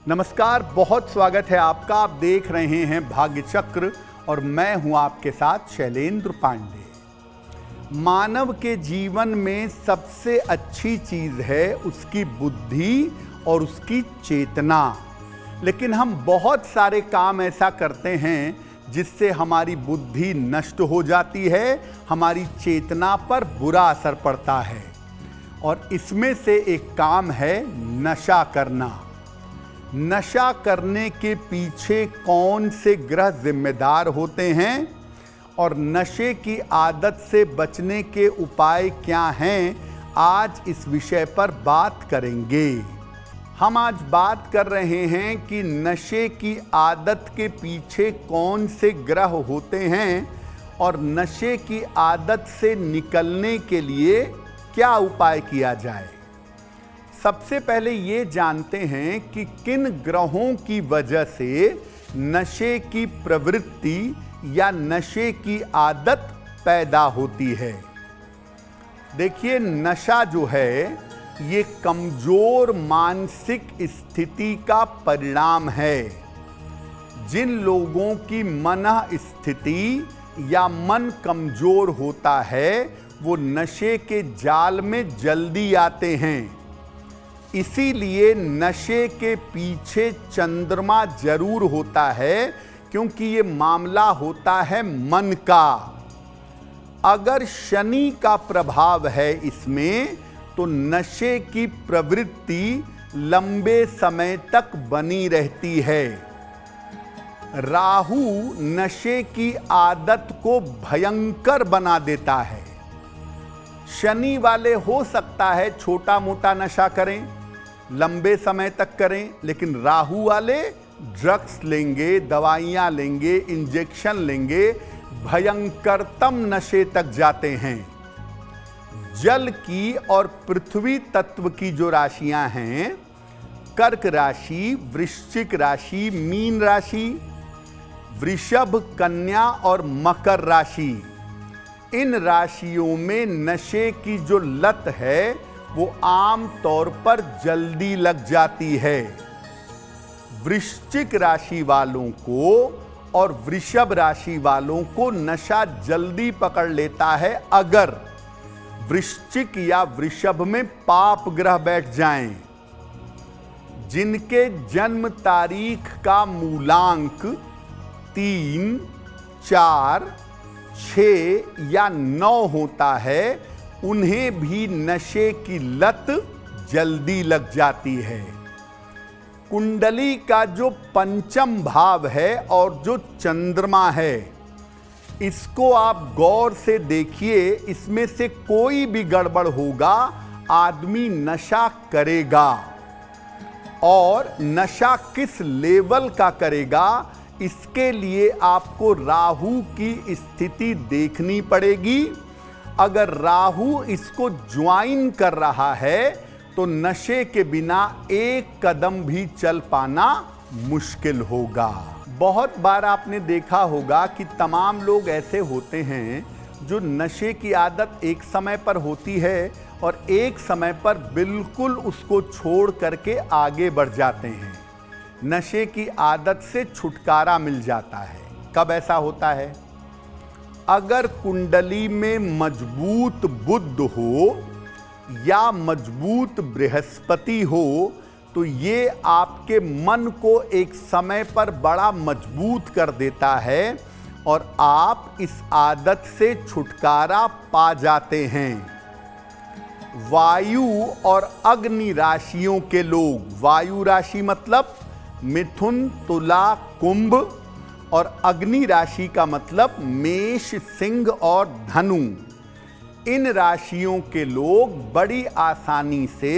नमस्कार, बहुत स्वागत है आपका। आप देख रहे हैं भाग्य चक्र और मैं हूं आपके साथ शैलेंद्र पांडे। मानव के जीवन में सबसे अच्छी चीज है उसकी बुद्धि और उसकी चेतना, लेकिन हम बहुत सारे काम ऐसा करते हैं जिससे हमारी बुद्धि नष्ट हो जाती है, हमारी चेतना पर बुरा असर पड़ता है। और इसमें से एक काम है नशा करना। नशा करने के पीछे कौन से ग्रह जिम्मेदार होते हैं और नशे की आदत से बचने के उपाय क्या हैं, आज इस विषय पर बात करेंगे। हम आज बात कर रहे हैं कि नशे की आदत के पीछे कौन से ग्रह होते हैं और नशे की आदत से निकलने के लिए क्या उपाय किया जाए। सबसे पहले ये जानते हैं कि किन ग्रहों की वजह से नशे की प्रवृत्ति या नशे की आदत पैदा होती है। देखिए, नशा जो है ये कमजोर मानसिक स्थिति का परिणाम है। जिन लोगों की मन स्थिति या मन कमजोर होता है वो नशे के जाल में जल्दी आते हैं। इसीलिए नशे के पीछे चंद्रमा जरूर होता है, क्योंकि ये मामला होता है मन का। अगर शनि का प्रभाव है इसमें तो नशे की प्रवृत्ति लंबे समय तक बनी रहती है। राहु नशे की आदत को भयंकर बना देता है। शनि वाले हो सकता है छोटा मोटा नशा करें, लंबे समय तक करें, लेकिन राहु वाले ड्रग्स लेंगे, दवाइयां लेंगे, इंजेक्शन लेंगे, भयंकरतम नशे तक जाते हैं। जल की और पृथ्वी तत्व की जो राशियां हैं, कर्क राशि, वृश्चिक राशि, मीन राशि, वृषभ, कन्या और मकर राशि, इन राशियों में नशे की जो लत है वो आम तौर पर जल्दी लग जाती है। वृश्चिक राशि वालों को और वृषभ राशि वालों को नशा जल्दी पकड़ लेता है अगर वृश्चिक या वृषभ में पाप ग्रह बैठ जाएं। जिनके जन्म तारीख का मूलांक 3, 4, 6 या 9 होता है, उन्हें भी नशे की लत जल्दी लग जाती है। कुंडली का जो पंचम भाव है और जो चंद्रमा है, इसको आप गौर से देखिए। इसमें से कोई भी गड़बड़ होगा, आदमी नशा करेगा। और नशा किस लेवल का करेगा, इसके लिए आपको राहु की स्थिति देखनी पड़ेगी। अगर राहु इसको ज्वाइन कर रहा है तो नशे के बिना एक कदम भी चल पाना मुश्किल होगा। बहुत बार आपने देखा होगा कि तमाम लोग ऐसे होते हैं जो नशे की आदत एक समय पर होती है और एक समय पर बिल्कुल उसको छोड़ करके आगे बढ़ जाते हैं। नशे की आदत से छुटकारा मिल जाता है। कब ऐसा होता है? अगर कुंडली में मजबूत बुध हो या मजबूत बृहस्पति हो तो ये आपके मन को एक समय पर बड़ा मजबूत कर देता है और आप इस आदत से छुटकारा पा जाते हैं। वायु और अग्नि राशियों के लोग, वायु राशि मतलब मिथुन, तुला, कुंभ, और अग्नि राशि का मतलब मेष, सिंह और धनु, इन राशियों के लोग बड़ी आसानी से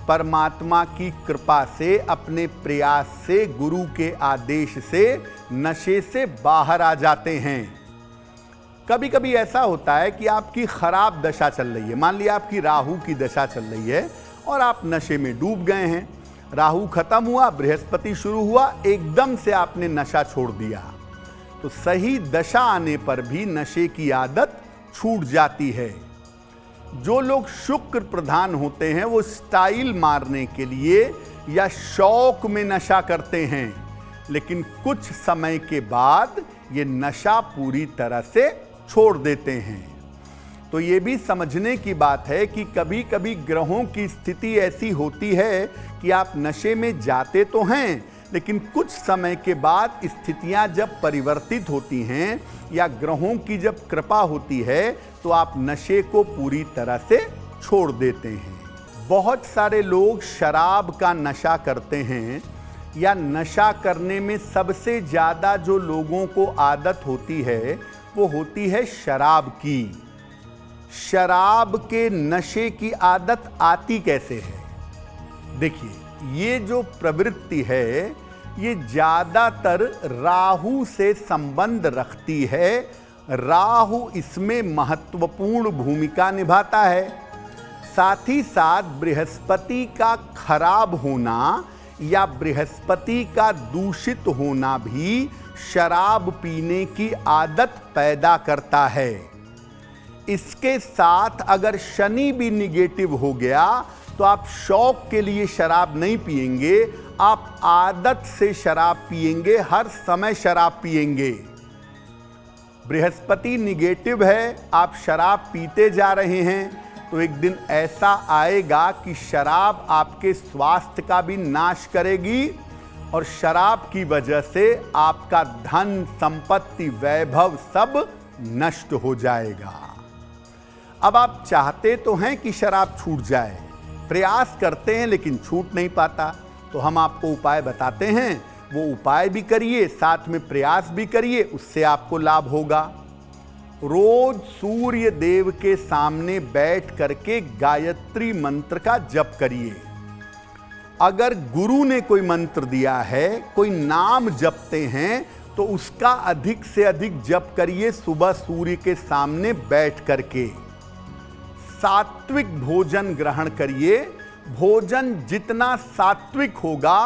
परमात्मा की कृपा से, अपने प्रयास से, गुरु के आदेश से नशे से बाहर आ जाते हैं। कभी कभी ऐसा होता है कि आपकी खराब दशा चल रही है, मान लिया आपकी राहु की दशा चल रही है और आप नशे में डूब गए हैं। राहु खत्म हुआ, बृहस्पति शुरू हुआ, एकदम से आपने नशा छोड़ दिया तो सही दशा आने पर भी नशे की आदत छूट जाती है। जो लोग शुक्र प्रधान होते हैं वो स्टाइल मारने के लिए या शौक में नशा करते हैं, लेकिन कुछ समय के बाद ये नशा पूरी तरह से छोड़ देते हैं। तो ये भी समझने की बात है कि कभी कभी ग्रहों की स्थिति ऐसी होती है कि आप नशे में जाते तो हैं, लेकिन कुछ समय के बाद स्थितियां जब परिवर्तित होती हैं या ग्रहों की जब कृपा होती है तो आप नशे को पूरी तरह से छोड़ देते हैं। बहुत सारे लोग शराब का नशा करते हैं या नशा करने में सबसे ज़्यादा जो लोगों को आदत होती है वो होती है शराब की। शराब के नशे की आदत आती कैसे है? देखिए, ये जो प्रवृत्ति है ये ज़्यादातर राहु से संबंध रखती है। राहु इसमें महत्वपूर्ण भूमिका निभाता है। साथ ही साथ बृहस्पति का खराब होना या बृहस्पति का दूषित होना भी शराब पीने की आदत पैदा करता है। इसके साथ अगर शनि भी निगेटिव हो गया तो आप शौक के लिए शराब नहीं पिएंगे, आप आदत से शराब पिएंगे, हर समय शराब पिएंगे। बृहस्पति निगेटिव है, आप शराब पीते जा रहे हैं तो एक दिन ऐसा आएगा कि शराब आपके स्वास्थ्य का भी नाश करेगी और शराब की वजह से आपका धन, संपत्ति, वैभव सब नष्ट हो जाएगा। अब आप चाहते तो हैं कि शराब छूट जाए, प्रयास करते हैं लेकिन छूट नहीं पाता, तो हम आपको उपाय बताते हैं, वो उपाय भी करिए, साथ में प्रयास भी करिए, उससे आपको लाभ होगा। रोज सूर्य देव के सामने बैठ करके गायत्री मंत्र का जप करिए। अगर गुरु ने कोई मंत्र दिया है, कोई नाम जपते हैं, तो उसका अधिक से अधिक जप करिए सुबह सूर्य के सामने बैठ करके। सात्विक भोजन ग्रहण करिए। भोजन जितना सात्विक होगा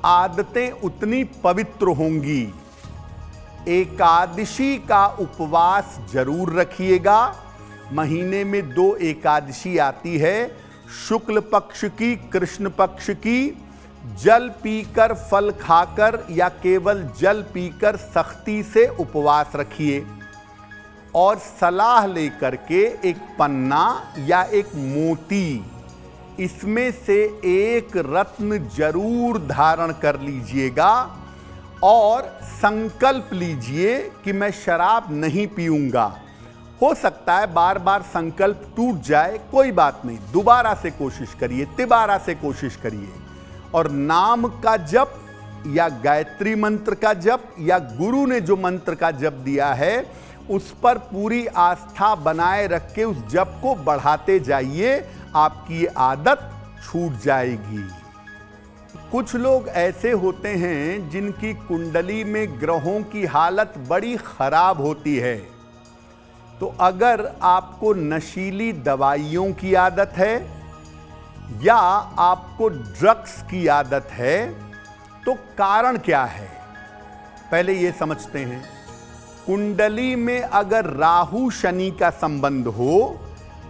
आदतें उतनी पवित्र होंगी। एकादशी का उपवास जरूर रखिएगा। महीने में 2 एकादशी आती है, शुक्ल पक्ष की, कृष्ण पक्ष की। जल पीकर, फल खाकर या केवल जल पीकर सख्ती से उपवास रखिए और सलाह लेकर के एक पन्ना या एक मोती, इसमें से एक रत्न जरूर धारण कर लीजिएगा और संकल्प लीजिए कि मैं शराब नहीं पीऊंगा। हो सकता है बार बार संकल्प टूट जाए, कोई बात नहीं, दोबारा से कोशिश करिए, तिबारा से कोशिश करिए और नाम का जप या गायत्री मंत्र का जप या गुरु ने जो मंत्र का जप दिया है उस पर पूरी आस्था बनाए रख के उस जप को बढ़ाते जाइए, आपकी ये आदत छूट जाएगी। कुछ लोग ऐसे होते हैं जिनकी कुंडली में ग्रहों की हालत बड़ी खराब होती है। तो अगर आपको नशीली दवाइयों की आदत है या आपको ड्रग्स की आदत है तो कारण क्या है, पहले ये समझते हैं। कुंडली में अगर राहु शनि का संबंध हो,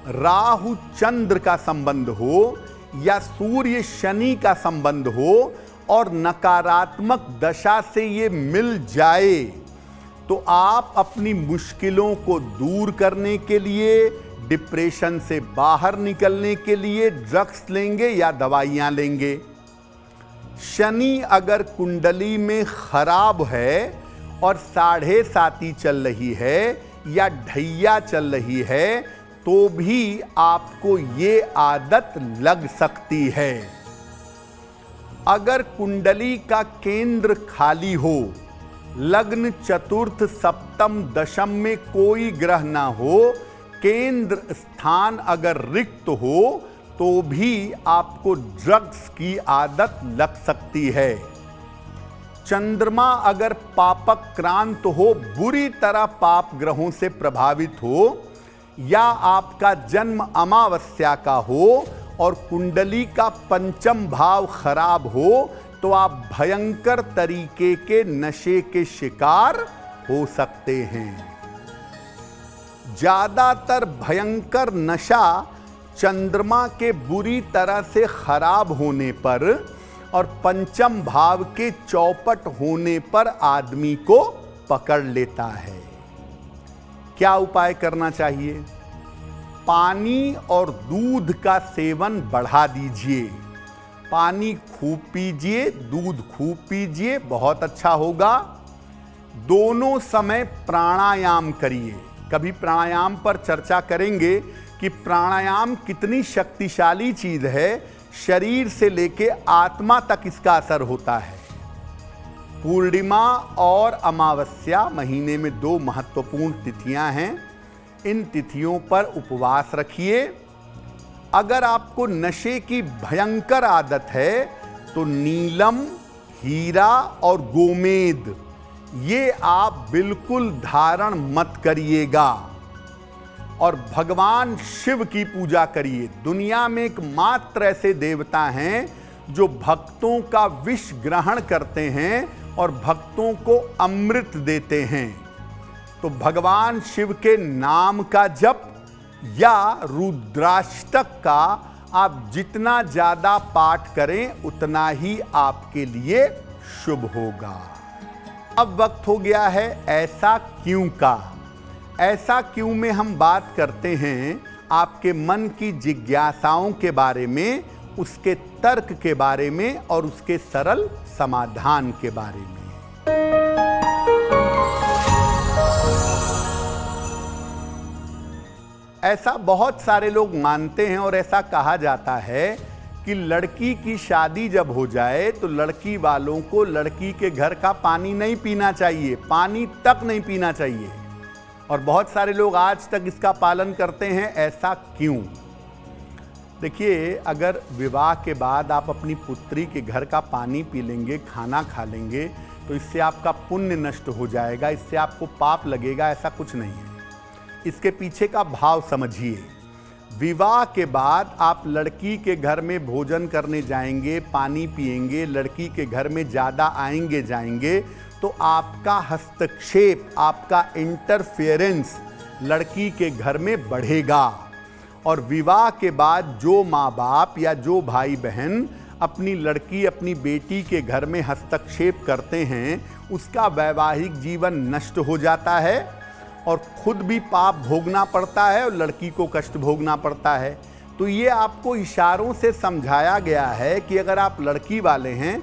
राहु चंद्र का संबंध हो या सूर्य शनि का संबंध हो और नकारात्मक दशा से ये मिल जाए तो आप अपनी मुश्किलों को दूर करने के लिए, डिप्रेशन से बाहर निकलने के लिए ड्रग्स लेंगे या दवाइयां लेंगे। शनि अगर कुंडली में खराब है और 7.5 चल रही है या ढैया चल रही है तो भी आपको ये आदत लग सकती है। अगर कुंडली का केंद्र खाली हो, लग्न, चतुर्थ, सप्तम, दशम में कोई ग्रह ना हो, केंद्र स्थान अगर रिक्त हो तो भी आपको ड्रग्स की आदत लग सकती है। चंद्रमा अगर पापक्रांत हो, बुरी तरह पाप ग्रहों से प्रभावित हो, या आपका जन्म अमावस्या का हो और कुंडली का 5म भाव खराब हो तो आप भयंकर तरीके के नशे के शिकार हो सकते हैं। ज्यादातर भयंकर नशा चंद्रमा के बुरी तरह से खराब होने पर और पंचम भाव के चौपट होने पर आदमी को पकड़ लेता है। क्या उपाय करना चाहिए? पानी और दूध का सेवन बढ़ा दीजिए। पानी खूब पीजिए, दूध खूब पीजिए, बहुत अच्छा होगा। दोनों समय प्राणायाम करिए। कभी प्राणायाम पर चर्चा करेंगे कि प्राणायाम कितनी शक्तिशाली चीज है, शरीर से लेके आत्मा तक इसका असर होता है। पूर्णिमा और अमावस्या महीने में 2 महत्वपूर्ण तिथियां हैं। इन तिथियों पर उपवास रखिए। अगर आपको नशे की भयंकर आदत है तो नीलम, हीरा और गोमेद ये आप बिल्कुल धारण मत करिएगा। और भगवान शिव की पूजा करिए। दुनिया में एकमात्र ऐसे देवता हैं जो भक्तों का विष ग्रहण करते हैं और भक्तों को अमृत देते हैं। तो भगवान शिव के नाम का जप या रुद्राष्टक का आप जितना ज्यादा पाठ करें उतना ही आपके लिए शुभ होगा। अब वक्त हो गया है ऐसा क्यों का। ऐसा क्यों में हम बात करते हैं आपके मन की जिज्ञासाओं के बारे में, उसके तर्क के बारे में और उसके सरल समाधान के बारे में। ऐसा बहुत सारे लोग मानते हैं और ऐसा कहा जाता है कि लड़की की शादी जब हो जाए तो लड़की वालों को लड़की के घर का पानी नहीं पीना चाहिए, पानी तक नहीं पीना चाहिए। और बहुत सारे लोग आज तक इसका पालन करते हैं। ऐसा क्यों? देखिए, अगर विवाह के बाद आप अपनी पुत्री के घर का पानी पी लेंगे, खाना खा लेंगे, तो इससे आपका पुण्य नष्ट हो जाएगा, इससे आपको पाप लगेगा, ऐसा कुछ नहीं है। इसके पीछे का भाव समझिए। विवाह के बाद आप लड़की के घर में भोजन करने जाएंगे, पानी पिएंगे, लड़की के घर में ज़्यादा आएंगे जाएंगे, तो आपका हस्तक्षेप, आपका इंटरफेरेंस लड़की के घर में बढ़ेगा। और विवाह के बाद जो माँ बाप या जो भाई बहन अपनी लड़की, अपनी बेटी के घर में हस्तक्षेप करते हैं, उसका वैवाहिक जीवन नष्ट हो जाता है और खुद भी पाप भोगना पड़ता है और लड़की को कष्ट भोगना पड़ता है। तो ये आपको इशारों से समझाया गया है कि अगर आप लड़की वाले हैं,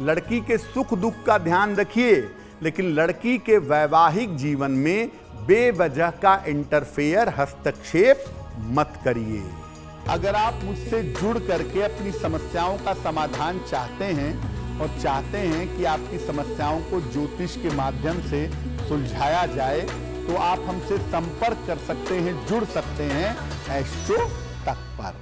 लड़की के सुख दुख का ध्यान रखिए, लेकिन लड़की के वैवाहिक जीवन में बेवजह का इंटरफेयर, हस्तक्षेप मत करिए। अगर आप मुझसे जुड़ करके अपनी समस्याओं का समाधान चाहते हैं और चाहते हैं कि आपकी समस्याओं को ज्योतिष के माध्यम से सुलझाया जाए, तो आप हमसे संपर्क कर सकते हैं, जुड़ सकते हैं एस्ट्रो तक पर।